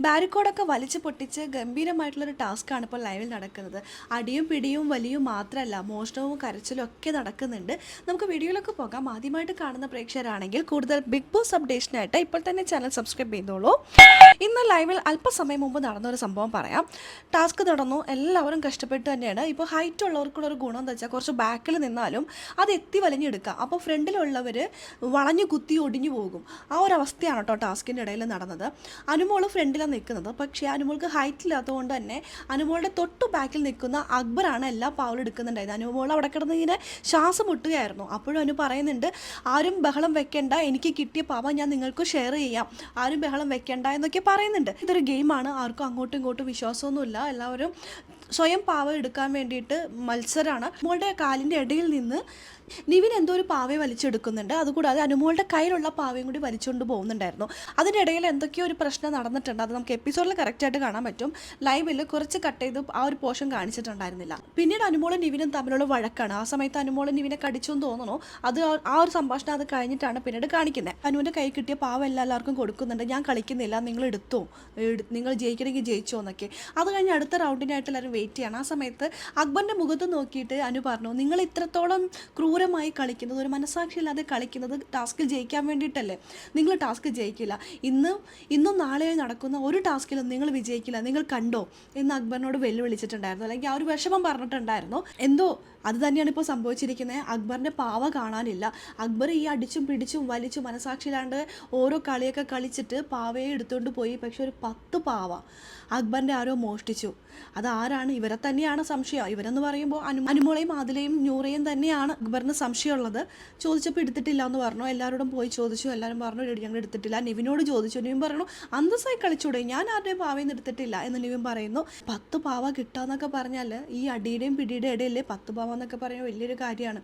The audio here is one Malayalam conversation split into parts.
ബാരിക്കോഡൊക്കെ വലിച്ചു പൊട്ടിച്ച് ഗംഭീരമായിട്ടുള്ളൊരു ടാസ്ക്കാണ് ഇപ്പോൾ ലൈവിൽ നടക്കുന്നത്. അടിയും പിടിയും വലിയും മാത്രമല്ല, മോഷണവും കരച്ചിലും ഒക്കെ നടക്കുന്നുണ്ട്. നമുക്ക് വീഡിയോയിലൊക്കെ പോകാം. ആദ്യമായിട്ട് കാണുന്ന പ്രേക്ഷകരാണെങ്കിൽ കൂടുതൽ ബിഗ് ബോസ് അപ്ഡേഷനായിട്ട് ഇപ്പോൾ തന്നെ ചാനൽ സബ്സ്ക്രൈബ് ചെയ്തോളൂ. ഇന്ന് ലൈവിൽ അല്പസമയം മുമ്പ് നടന്നൊരു സംഭവം പറയാം. ടാസ്ക് നടന്നു, എല്ലാവരും കഷ്ടപ്പെട്ട് തന്നെയാണ്. ഇപ്പോൾ ഹൈറ്റ് ഉള്ളവർക്കുള്ളൊരു ഗുണം എന്താ വെച്ചാൽ കുറച്ച് ബാക്കിൽ നിന്നാലും അത് എത്തി വലിഞ്ഞെടുക്കാം. അപ്പോൾ ഫ്രണ്ടിലുള്ളവർ വളഞ്ഞു കുത്തി ഒടിഞ്ഞു പോകും. ആ ഒരു അവസ്ഥയാണ് കേട്ടോ ടാസ്കിൻ്റെ ഇടയിൽ നടന്നത്. അനുമോൾ ഫ്രണ്ടിൽ നിൽക്കുന്നത്. പക്ഷേ അനുമോൾക്ക് ഹൈറ്റ് ഇല്ലാത്തതുകൊണ്ട് തന്നെ അനുമോളുടെ തൊട്ടു ബാക്കിൽ നിൽക്കുന്ന അക്ബറാണ് എല്ലാ പാവലും എടുക്കുന്നുണ്ടായത്. അനുമോൾ അവിടെ കിടന്ന് ഇങ്ങനെ ശ്വാസം മുട്ടുകയായിരുന്നു. അപ്പോഴും അനു പറയുന്നുണ്ട്, ആരും ബഹളം വെക്കേണ്ട, എനിക്ക് കിട്ടിയ പാവ ഞാൻ നിങ്ങൾക്ക് ഷെയർ ചെയ്യാം, ആരും ബഹളം വെക്കേണ്ട എന്നൊക്കെ പറയുന്നുണ്ട്. ഇതൊരു ഗെയിമാണ്, ആർക്കും അങ്ങോട്ടും ഇങ്ങോട്ടും വിശ്വാസമൊന്നുമില്ല. എല്ലാവരും സ്വയം പാവ എടുക്കാൻ വേണ്ടിയിട്ട് മത്സരമാണ്. അനുമോളുടെ കാലിൻ്റെ ഇടയിൽ നിന്ന് നിവിൻ എന്തോ ഒരു പാവയെ വലിച്ചെടുക്കുന്നുണ്ട്. അതുകൂടാതെ അനുമോളുടെ കയ്യിലുള്ള പാവയും കൂടി വലിച്ചുകൊണ്ട് പോകുന്നുണ്ടായിരുന്നു. അതിനിടയിൽ എന്തൊക്കെയോ ഒരു പ്രശ്നം നടന്നിട്ടുണ്ട്. അത് നമുക്ക് എപ്പിസോഡിൽ കറക്റ്റായിട്ട് കാണാൻ പറ്റും. ലൈവിൽ കുറച്ച് കട്ട് ചെയ്ത് ആ ഒരു പോർഷൻ കാണിച്ചിട്ടുണ്ടായിരുന്നില്ല. പിന്നീട് അനുമോളും നിവിനും തമ്മിലുള്ള വഴക്കാണ്. ആ സമയത്ത് അനുമോളും നിവിനെ കടിച്ചു എന്ന് തോന്നുന്നു. അത് ആ ഒരു സംഭാഷണം അത് കഴിഞ്ഞിട്ടാണ് പിന്നീട് കാണിക്കുന്നത്. അനുവിൻ്റെ കൈ കിട്ടിയ പാവ എല്ലാവർക്കും കൊടുക്കുന്നുണ്ട്. ഞാൻ കളിക്കുന്നില്ല, നിങ്ങൾ എടുത്തോ, നിങ്ങൾ ജയിക്കണമെങ്കിൽ ജയിച്ചോ എന്നൊക്കെ. അത് കഴിഞ്ഞ് അടുത്ത റൗണ്ടിനായിട്ട് എല്ലാവരും വെയിറ്റ് ചെയ്യണം. ആ സമയത്ത് അക്ബറിൻ്റെ മുഖത്ത് നോക്കിയിട്ട് അനു പറഞ്ഞു, നിങ്ങൾ ഇത്രത്തോളം ക്രൂരമായി കളിക്കുന്നത്, ഒരു മനസ്സാക്ഷിയില്ലാതെ കളിക്കുന്നത് ടാസ്കിൽ ജയിക്കാൻ വേണ്ടിയിട്ടല്ലേ? നിങ്ങൾ ടാസ്ക് ജയിക്കില്ല. ഇന്നും നാളെയായി നടക്കുന്ന ഒരു ടാസ്കിലും നിങ്ങൾ വിജയിക്കില്ല, നിങ്ങൾ കണ്ടോ എന്ന് അക്ബറിനോട് വെല്ലുവിളിച്ചിട്ടുണ്ടായിരുന്നു. അല്ലെങ്കിൽ ആ ഒരു വിഷമം പറഞ്ഞിട്ടുണ്ടായിരുന്നു. എന്തോ അത് തന്നെയാണ് ഇപ്പോൾ സംഭവിച്ചിരിക്കുന്നത്. അക്ബറിൻ്റെ പാവ കാണാനില്ല. അക്ബർ ഈ അടിച്ചും പിടിച്ചും വലിച്ചും മനസാക്ഷിയിലാണ്ട് ഓരോ കളിയൊക്കെ കളിച്ചിട്ട് പാവയെ എടുത്തുകൊണ്ട് പോയി. പക്ഷെ ഒരു 10 പാവ അക്ബറിൻ്റെ ആരോ മോഷ്ടിച്ചു. അതാരാണ്? ഇവരെ തന്നെയാണ് സംശയം. ഇവരെന്ന് പറയുമ്പോൾ അനുമോളെയും ആദിലയും നൂറയും തന്നെയാണ് അക്ബറിന് സംശയമുള്ളത്. ചോദിച്ചപ്പോൾ എടുത്തിട്ടില്ല എന്ന് പറഞ്ഞു. എല്ലാവരോടും പോയി ചോദിച്ചു. എല്ലാവരും പറഞ്ഞു ഞങ്ങൾ എടുത്തിട്ടില്ല. നിവിനോട് ചോദിച്ചു. നിവിൻ പറഞ്ഞു അന്തസ്സായി കളിച്ചൂടെ, ഞാൻ ആരുടെയും പാവയും എടുത്തിട്ടില്ല എന്ന് നിവിൻ പറയുന്നു. 10 പാവ കിട്ടാന്നൊക്കെ പറഞ്ഞാൽ ഈ അടിയുടെയും പിടിയുടെ ഇടയിലെ 10 പാവ എന്നൊക്കെ പറയുന്നത് വലിയൊരു കാര്യമാണ്.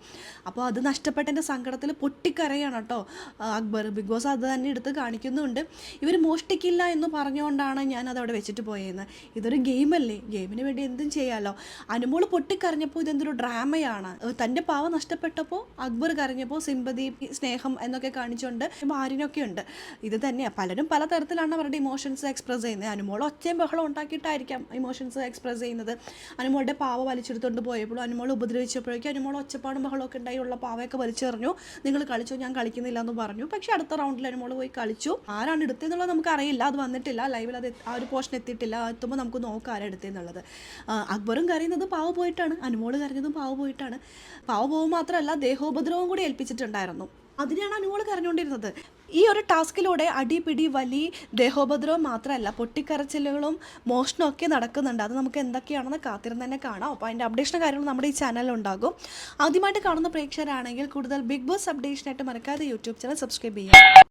അപ്പോൾ അത് നഷ്ടപ്പെട്ടതിൻ്റെ സങ്കടത്തിൽ പൊട്ടിക്കരയാണ് കേട്ടോ അക്ബർ. ബിഗ് ബോസ് അത് തന്നെ എടുത്ത് കാണിക്കുന്നുണ്ട്. ഇവർ മോഷ്ടിക്കില്ല എന്ന് പറഞ്ഞുകൊണ്ടാണ് ഞാൻ അതവിടെ വെച്ചിട്ട് പോയെന്ന്. ഇതൊരു ഗെയിമല്ലേ, ഗെയിമിന് വേണ്ടി എന്തും ചെയ്യാമല്ലോ. അനുമോൾ പൊട്ടിക്കരഞ്ഞപ്പോൾ ഇതെന്തൊരു ഡ്രാമയാണ്. തൻ്റെ പാവ നഷ്ടപ്പെട്ടപ്പോൾ അക്ബർ കരഞ്ഞപ്പോൾ സിമ്പതി, സ്നേഹം എന്നൊക്കെ കാണിച്ചുകൊണ്ട് ഭാര്യനൊക്കെ ഉണ്ട്. ഇത് തന്നെയാണ്, പലരും പല തരത്തിലാണ് അവരുടെ ഇമോഷൻസ് എക്സ്പ്രസ് ചെയ്യുന്നത്. അനുമോൾ ഒച്ചയും ബഹളം ഉണ്ടാക്കിയിട്ടായിരിക്കാം ഇമോഷൻസ് എക്സ്പ്രസ് ചെയ്യുന്നത്. അനുമോളുടെ പാവ വലിച്ചെടുത്തുകൊണ്ട് പോയപ്പോഴും അനുമോൾ ഉപദ്രവിച്ചപ്പോഴേക്കും അനുമോൾ ഒച്ചപ്പാടും ബഹളമൊക്കെ ഉണ്ടായുള്ള പാവയൊക്കെ വലിച്ചെറിഞ്ഞു. നിങ്ങൾ കളിച്ചു, ഞാൻ കളിക്കുന്നില്ല എന്ന് പറഞ്ഞു. പക്ഷെ അടുത്ത റൗണ്ടിൽ അനുമോൾ പോയി കളിച്ചു. ആരാണ് എടുത്തതെന്നുള്ളത് നമുക്ക് അറിയില്ല. അത് വന്നിട്ടില്ല ലൈവിൽ, അത് ആ ഒരു പോർഷൻ എത്തിയിട്ടില്ല. എത്തുമ്പോൾ നമുക്ക് നോക്കാം ആരാണ് എടുത്തതെന്നുള്ളത്. അക്ബറും കരയുന്നത് പാവ പോയിട്ടാണ്, അനുമോൾ കരഞ്ഞതും പാവ പോയിട്ടാണ്. പാവ പോവും മാത്രമല്ല ദേഹോപദ്രവം കൂടി ഏൽപ്പിച്ചിട്ടുണ്ടായിരുന്നു. അതിനെയാണ് അനുമോൾ കരഞ്ഞുകൊണ്ടിരുന്നത്. ഈ ഒരു ടാസ്കിലൂടെ അടിപിടി, വലി, ദേഹോപദ്രവം മാത്രമല്ല പൊട്ടിക്കരച്ചിലുകളും മോഷണവും ഒക്കെ നടക്കുന്നുണ്ട്. അത് നമുക്ക് എന്തൊക്കെയാണെന്ന് കാത്തിരുന്ന് തന്നെ കാണാം. അപ്പോൾ അതിൻ്റെ അപ്ഡേഷൻ കാര്യങ്ങൾ നമ്മുടെ ഈ ചാനലിലുണ്ടാകും. ആദ്യമായിട്ട് കാണുന്ന പ്രേക്ഷകരാണെങ്കിൽ കൂടുതൽ ബിഗ് ബോസ് അപ്ഡേഷനായിട്ട് മറക്കാതെ യൂട്യൂബ് ചാനൽ സബ്സ്ക്രൈബ് ചെയ്യാം.